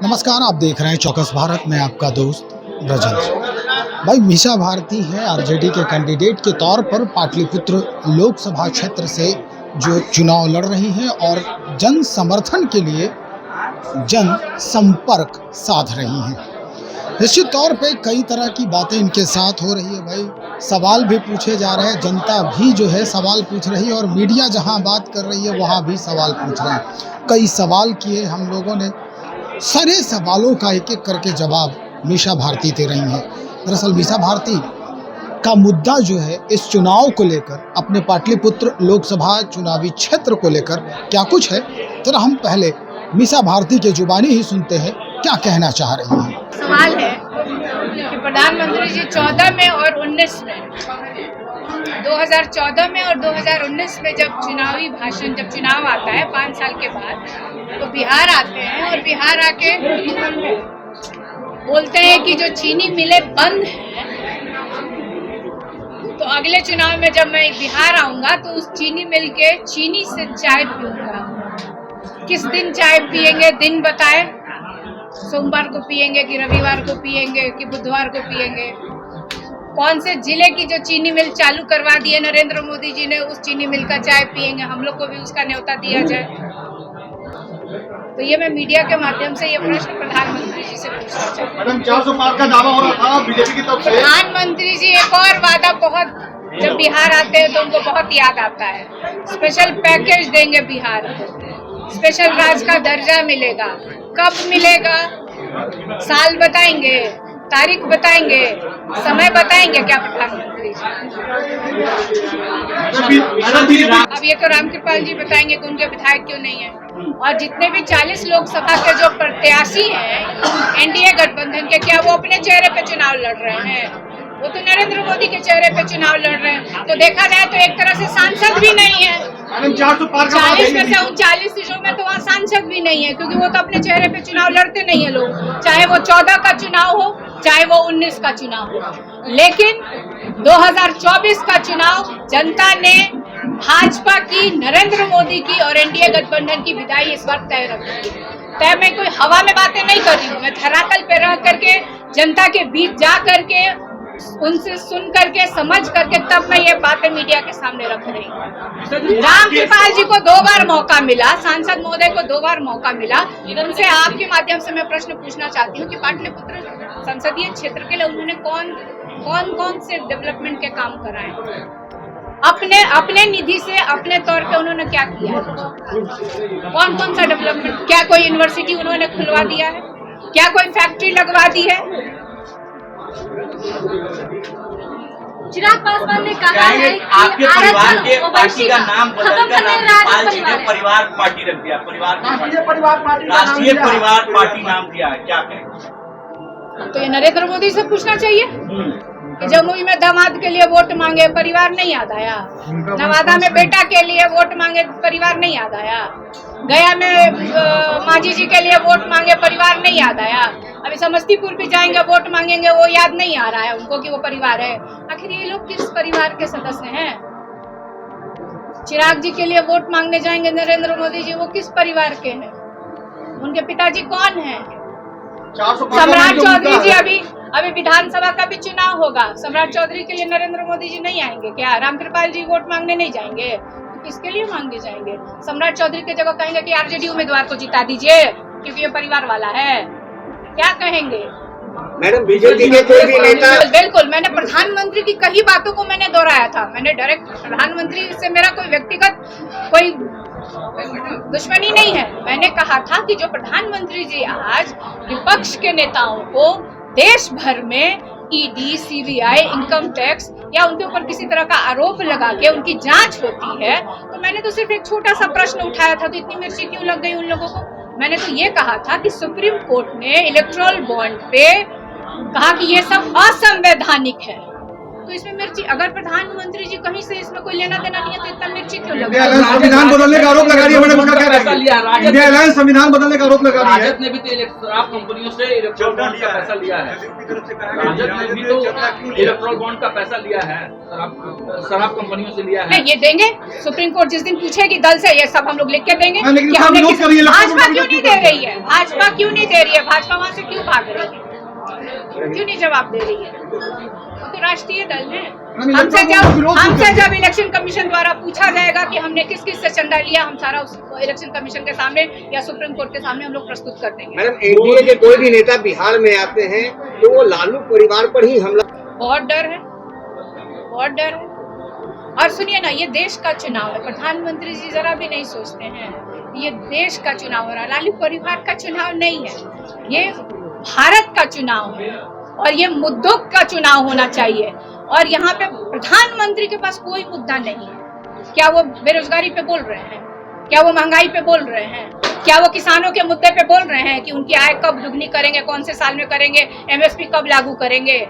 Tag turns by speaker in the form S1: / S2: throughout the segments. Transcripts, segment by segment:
S1: नमस्कार, आप देख रहे हैं चौकस भारत में आपका दोस्त ब्रजेश। भाई मीसा भारती है आरजेडी के कैंडिडेट के तौर पर पाटलिपुत्र लोकसभा क्षेत्र से जो चुनाव लड़ रही हैं और जन समर्थन के लिए जन संपर्क साध रही हैं। निश्चित तौर पे कई तरह की बातें इनके साथ हो रही है। भाई सवाल भी पूछे जा रहे हैं, जनता भी जो है सवाल पूछ रही है और मीडिया जहां बात कर रही है वहां भी सवाल पूछ रहे हैं। कई सवाल किए हम लोगों ने, सारे सवालों का एक एक करके जवाब मीसा भारती दे रही हैं। दरअसल मीसा भारती का मुद्दा जो है इस चुनाव को लेकर, अपने पाटलिपुत्र लोकसभा चुनावी क्षेत्र को लेकर क्या कुछ है, जरा हम पहले मीसा भारती के जुबानी ही सुनते हैं क्या कहना चाह रही हैं।
S2: सवाल है कि प्रधानमंत्री जी 14 में और 19 में 2014 में और 2019 में जब चुनाव आता है 5 साल के बाद, तो बिहार आते हैं और बिहार आके बोलते हैं कि जो चीनी मिलें बंद हैं, तो अगले चुनाव में जब मैं बिहार आऊंगा तो उस चीनी मिल के चीनी से चाय पीऊंगा। किस दिन चाय पिएंगे, दिन बताए, सोमवार को पिएंगे कि रविवार को पिएंगे कि बुधवार को पिएंगे। कौन से जिले की जो चीनी मिल चालू करवा दी है नरेंद्र मोदी जी ने, उस चीनी मिल का चाय पिएंगे, हम लोग को भी उसका न्योता दिया जाए। तो ये मैं मीडिया के माध्यम से ये प्रश्न प्रधानमंत्री जी से पूछना चाहती हूँ।
S3: मैडम 400 पार का दावा हो रहा था बीजेपी की तरफ से।
S2: प्रधानमंत्री जी एक और वादा, बहुत जब बिहार आते हैं तो उनको बहुत याद आता है, स्पेशल पैकेज देंगे बिहार को, स्पेशल राज्य का दर्जा मिलेगा। कब मिलेगा, साल बताएंगे, तारीख बताएंगे, समय बताएंगे क्या प्रधानमंत्री जी? अब ये तो रामकृपाल जी बताएंगे कि उनके विधायक क्यों नहीं है। और जितने भी 40 लोकसभा के जो प्रत्याशी हैं एनडीए गठबंधन के, क्या वो अपने चेहरे पे चुनाव लड़ रहे हैं? वो तो नरेंद्र मोदी के चेहरे पे चुनाव लड़ रहे हैं। तो देखा जाए तो एक तरह से सांसद भी नहीं है। 40 में से 39 सीटों में तो वहाँ सांसद भी नहीं है, क्योंकि वो तो अपने चेहरे पे चुनाव लड़ते नहीं है लोग, चाहे वो 14 का चुनाव हो चाहे वो 19 का चुनाव हो। लेकिन 2024 का चुनाव जनता ने भाजपा की, नरेंद्र मोदी की और एनडीए गठबंधन की विदाई इस वक्त तय रखी है। मैं कोई हवा में बातें नहीं कर रही हूँ, मैं धरातल पे रह करके जनता के बीच जा करके उनसे सुन करके समझ करके तब मैं ये बातें मीडिया के सामने रख रही हूँ। रामकृपाल जी को 2 बार मौका मिला, सांसद महोदय को 2 बार मौका मिला। उनसे आपके माध्यम से मैं प्रश्न पूछना चाहती हूँ कि पाटलिपुत्र संसदीय क्षेत्र के लिए उन्होंने कौन से डेवलपमेंट के काम कराए, अपने निधि से अपने तौर पे उन्होंने क्या किया, कौन सा डेवलपमेंट, क्या कोई यूनिवर्सिटी उन्होंने खुलवा दिया है, क्या कोई फैक्ट्री लगवा दी है?
S4: चिराग पासवान ने कहा है कि
S5: आपके परिवार के पार्टी का नाम बदलकर रामकृपाल जी ने परिवार पार्टी रख दिया, राष्ट्रीय परिवार पार्टी नाम दिया है, क्या कहें?
S2: तो ये नरेंद्र मोदी से पूछना चाहिए कि जमुई में दामाद के लिए वोट मांगे, परिवार नहीं याद आया। नवादा में बेटा के लिए वोट मांगे, परिवार नहीं याद आया। गया में मांझी जी के लिए वोट मांगे, परिवार नहीं याद आया। अभी समस्तीपुर भी जाएंगे, वोट मांगेंगे, वो याद नहीं आ रहा है उनको कि वो परिवार है। आखिर ये लोग किस परिवार के सदस्य हैं? चिराग जी के लिए वोट मांगने जाएंगे नरेंद्र मोदी जी, वो किस परिवार के हैं? उनके पिताजी कौन हैं? सम्राट चौधरी जी, अभी विधानसभा का भी चुनाव होगा, सम्राट चौधरी के लिए नरेंद्र मोदी जी नहीं आएंगे क्या? रामकृपाल जी वोट मांगने नहीं जाएंगे तो किसके लिए मांगने जाएंगे? सम्राट चौधरी की जगह कहेंगे कि आरजेडी उम्मीदवार को जिता दीजिए क्योंकि ये परिवार वाला है, क्या कहेंगे?
S5: मैडम बीजेपी के कोई भी नेता,
S2: बिल्कुल मैंने प्रधानमंत्री की कई बातों को मैंने दोहराया था। मैंने डायरेक्ट प्रधानमंत्री से मेरा कोई व्यक्तिगत कोई दुश्मनी नहीं है। मैंने कहा था कि जो प्रधानमंत्री जी आज विपक्ष के नेताओं को देश भर में ईडी, सीबीआई, इनकम टैक्स या उनके ऊपर किसी तरह का आरोप लगा के उनकी जांच होती है, तो मैंने तो सिर्फ एक छोटा सा प्रश्न उठाया था, तो इतनी मिर्ची क्यों लग गई उन लोगों को? मैंने तो ये कहा था कि सुप्रीम कोर्ट ने इलेक्टोरल बॉन्ड पे कहा कि ये सब असंवैधानिक है, तो इसमें मिर्ची, अगर प्रधानमंत्री जी कहीं से इसमें कोई लेना देना नहीं है तो इतना मिर्ची क्यों लगा?
S3: इंडिया अलायंस संविधान बदलने का आरोप लगा रही है मैडम, उसका क्या
S5: पैसा लिया है
S3: रहेगा? इंडिया अलायंस संविधान बदलने का आरोप लगा रही है।
S5: राजद ने भी तो शराब कंपनियों से इलेक्ट्रॉल बॉन्ड का पैसा लिया है। राजद ने भी तो इलेक्ट्रॉल बॉन्ड का पैसा लिया है, शराब कंपनियों से लिया है।
S2: नहीं, ये देंगे। सुप्रीम कोर्ट जिस दिन पूछेगी दल से, ये सब हम लोग लिख के देंगे
S3: लेकिन
S2: कि हमने
S3: विरोध कर रही है,
S2: भाजपा क्यों नहीं दे रही है? भाजपा क्यों नहीं दे रही है? भाजपा वहाँ से क्यों भाग रही है? क्यों नहीं जवाब दे रही है? वो तो राष्ट्रीय दल है। हमसे जब इलेक्शन कमीशन द्वारा पूछा जाएगा कि हमने किस किस से चंदा लिया, हम सारा उस इलेक्शन कमीशन के सामने या सुप्रीम कोर्ट के सामने हम लोग प्रस्तुत कर देंगे।
S6: मैडम, एनडीए के कोई भी नेता बिहार में आते हैं तो वो लालू परिवार पर ही हमला।
S2: बहुत डर है, बहुत डर है। और सुनिए ना, ये देश का चुनाव है, प्रधानमंत्री जी जरा भी नहीं सोचते हैं ये देश का चुनाव हो रहा है, लालू परिवार का चुनाव नहीं है, ये भारत का चुनाव है और ये मुद्दों का चुनाव होना चाहिए। और यहाँ पे प्रधानमंत्री के पास कोई मुद्दा नहीं है। क्या वो बेरोजगारी पे बोल रहे हैं? क्या वो महंगाई पे बोल रहे हैं? क्या वो किसानों के मुद्दे पे बोल रहे हैं कि उनकी आय कब दुगनी करेंगे, कौन से साल में करेंगे, एमएसपी कब लागू करेंगे?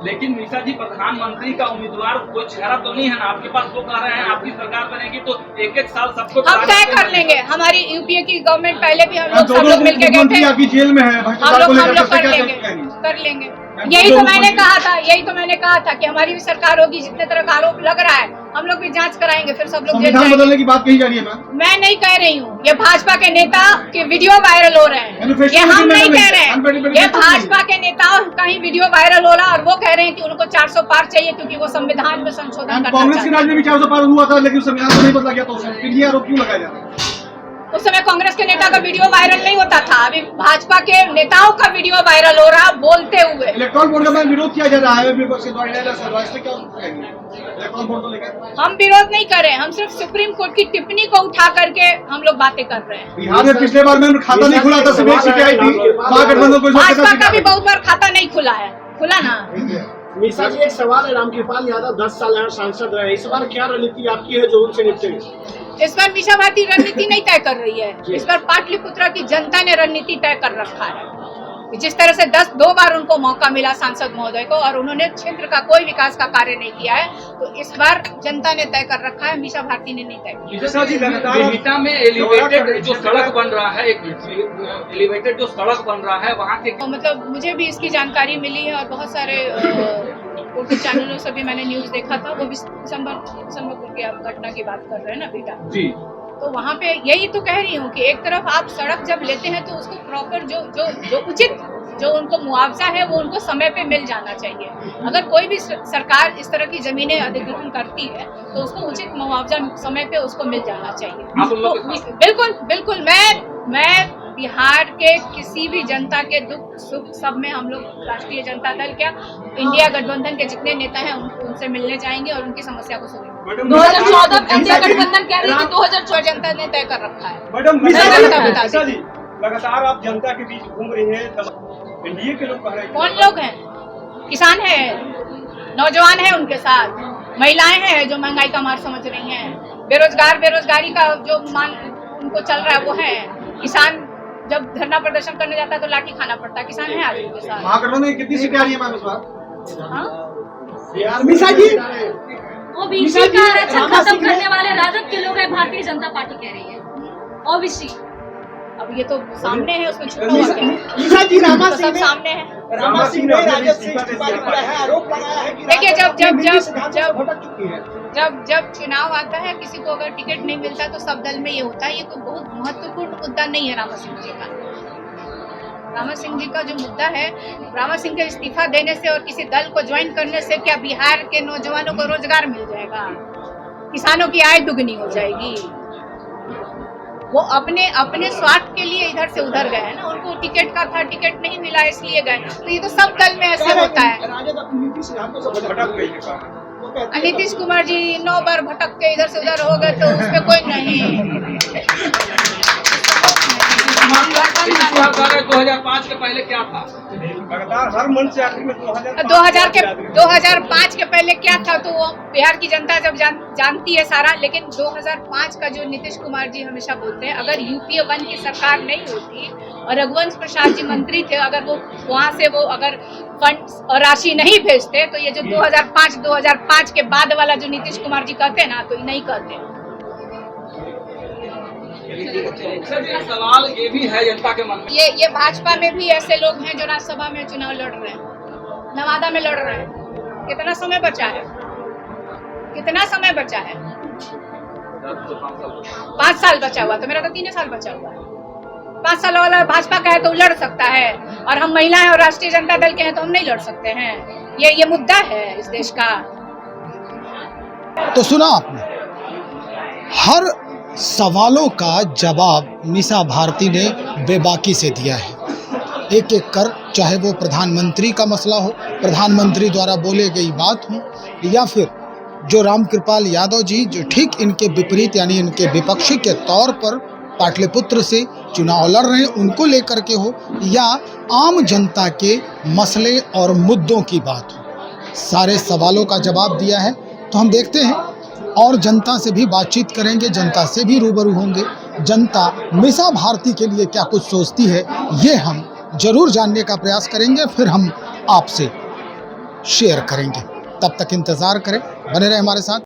S5: लेकिन मीसा जी, प्रधानमंत्री का उम्मीदवार कोई चेहरा तो नहीं है ना आपके पास। लोग कह रहे हैं आपकी सरकार बनेगी तो एक एक साल सबको
S2: हम तय कर लेंगे। हमारी यूपीए की गवर्नमेंट पहले भी हम लोग सब लोग मिलके गए थे,
S3: आपकी जेल में है,
S2: हम लोग कर लेंगे। यही तो मैंने कहा था कि हमारी भी सरकार होगी, जितने तरह का आरोप लग रहा है हम लोग भी जांच कराएंगे, फिर सब लोग जेल
S3: संविधान
S2: जाएंगे।
S3: बदलने की बात कही जा रही है मैम।
S2: मैं नहीं कह रही हूँ, ये भाजपा के नेता के वीडियो वायरल हो रहे हैं, ये हम नहीं कह रहे हैं। ये भाजपा के नेताओं का ही वीडियो वायरल हो रहा है और वो कह रहे हैं कि उनको 400 पार चाहिए क्योंकि वो संविधान में संशोधन करना
S3: कांग्रेस के
S2: चाहते हैं।
S3: राज में भी 400 पार हुआ था, लेकिन संविधान तो नहीं बदला गया, तो फिर ये आरोप क्यों लगाया जा रहा है?
S2: उस समय कांग्रेस के नेता का वीडियो वायरल नहीं होता था, अभी भाजपा के नेताओं का वीडियो वायरल हो रहा है बोलते हुए।
S3: इलेक्ट्रॉल बोर्ड का विरोध किया जा रहा है विपक्ष के द्वारा, इसमें क्या कहेंगे? इलेक्ट्रॉल बोर्ड को लेकर
S2: हम विरोध नहीं कर रहे हैं, हम सिर्फ सुप्रीम कोर्ट की टिप्पणी को उठा करके हम लोग बातें कर रहे हैं।
S3: बिहार में पिछले बार में खाता नहीं खुला था, सभी सीटें आई थी, महागठबंधन को
S2: भाजपा का भी बहुत बार खाता नहीं खुला है, खुला ना।
S7: मीसा जी, एक सवाल है। रामकृपाल यादव 10 साल यहाँ सांसद रहे, इस बार क्या रणनीति आपकी है जो उनसे निपटेंगे?
S2: इस बार मीसा भारती रणनीति नहीं तय कर रही है, इस बार पाटलिपुत्र की जनता ने रणनीति तय कर रखा है। जिस तरह से 2 बार उनको मौका मिला सांसद महोदय को और उन्होंने क्षेत्र का कोई विकास का कार्य नहीं किया है, तो इस बार जनता ने तय कर रखा है, मीसा भारती ने नहीं तय किया।
S5: बिहटा में एलिवेटेड जो सड़क बन रहा है, एलिवेटेड जो सड़क बन रहा है वहाँ के,
S2: मतलब मुझे भी इसकी जानकारी मिली है और बहुत सारे उर्दू चैनलों से भी मैंने न्यूज देखा था। वो भी संबलपुर की आप घटना की बात कर रहे हैं ना बेटा जी, तो वहाँ पे यही तो कह रही हूँ कि एक तरफ आप सड़क जब लेते हैं तो उसको प्रॉपर जो उचित जो उनको मुआवजा है वो उनको समय पे मिल जाना चाहिए। अगर कोई भी सरकार इस तरह की जमीनें अधिग्रहण करती है तो उसको उचित मुआवजा समय पे उसको मिल जाना चाहिए। बिल्कुल मैं बिहार के किसी भी जनता के दुख सुख सब में हम लोग राष्ट्रीय जनता दल क्या इंडिया गठबंधन के जितने नेता हैं उनसे मिलने जाएंगे और उनकी समस्या को सुनेंगे। 2014 इंडिया गठबंधन कह रही थी, 2014 जनता ने तय कर रखा है।
S3: मैडम, लगातार आप जनता के बीच घूम रही हैं, एनडीए के लोग कह रहे हैं।
S2: कौन लोग हैं? किसान है, नौजवान है, उनके साथ महिलाएं हैं जो महंगाई का मार समझ रही हैं, बेरोजगारी का जो मान उनको चल रहा है वो है। किसान जब धरना प्रदर्शन करने जाता है तो लाठी खाना पड़ता है, किसान है आज उनके साथ।
S3: महागठबंधन में कितनी सीटें आ रही है मैम इस बार?
S4: मीसा जी, ओबीसी का आरक्षण खत्म करने वाले राजद के लोग हैं, भारतीय जनता पार्टी कह रही है। ओबीसी
S2: अब ये तो सामने है, उसमें छुपा हुआ क्या है?
S7: मीसा जी, रामा
S2: तो
S7: सिंह
S2: सब सामने है।
S7: रामा सिंह ने राजद से इस्तीफा दिया है, आरोप लगाया है कि
S2: देखिए
S7: भटक चुकी है।
S2: जब चुनाव आता है किसी को अगर टिकट नहीं मिलता तो सब दल में ये होता है। ये कोई बहुत महत्वपूर्ण मुद्दा नहीं है रामा सिंह जी का। रामा सिंह जी का जो मुद्दा है, रामा सिंह के इस्तीफा देने से और किसी दल को ज्वाइन करने से क्या बिहार के नौजवानों को रोजगार मिल जाएगा? किसानों की आय दुगनी हो जाएगी? वो अपने स्वार्थ के लिए इधर से उधर गए हैं ना, उनको टिकट का था, टिकट नहीं मिला इसलिए गए। तो ये तो सब दल में ऐसे होता है। नीतीश कुमार जी 9 बार भटक के इधर से उधर हो गए तो उसमें कोई नहीं।
S5: 2005 के पहले क्या था?
S3: लगातार हर मंच से आखिर में
S2: 2005 के पहले क्या था तो वो बिहार की जनता जब जानती है सारा। लेकिन 2005 का जो नीतीश कुमार जी हमेशा बोलते हैं, अगर यूपीए 1 की सरकार नहीं होती और रघुवंश प्रसाद जी मंत्री थे, अगर वो वहाँ से वो अगर फंड और राशि नहीं भेजते तो ये जो 2005 के बाद वाला जो नीतीश कुमार जी कहते ना, तो नहीं कहते।
S5: सवाल ये भी है जनता के मन में,
S2: ये भाजपा में भी ऐसे लोग हैं जो राज्यसभा में चुनाव लड़ रहे हैं, नवादा में लड़ रहे हैं। कितना समय बचा है? कितना समय बचा है? 5 साल बचा हुआ, तो मेरा तो 3 साल बचा हुआ है। 5 साल वाला भाजपा का है तो लड़ सकता है, और हम महिलाएं और राष्ट्रीय जनता दल के हैं तो हम नहीं लड़ सकते हैं। ये मुद्दा है इस देश का।
S1: तो सुना आपने, हर सवालों का जवाब मीसा भारती ने बेबाकी से दिया है, एक एक कर, चाहे वो प्रधानमंत्री का मसला हो, प्रधानमंत्री द्वारा बोले गई बात हो, या फिर जो रामकृपाल यादव जी जो ठीक इनके विपरीत यानी इनके विपक्षी के तौर पर पाटलिपुत्र से चुनाव लड़ रहे हैं उनको लेकर के हो, या आम जनता के मसले और मुद्दों की बात हो, सारे सवालों का जवाब दिया है। तो हम देखते हैं और जनता से भी बातचीत करेंगे, जनता से भी रूबरू होंगे, जनता मीसा भारती के लिए क्या कुछ सोचती है ये हम जरूर जानने का प्रयास करेंगे, फिर हम आपसे शेयर करेंगे। तब तक इंतज़ार करें, बने रहे हमारे साथ।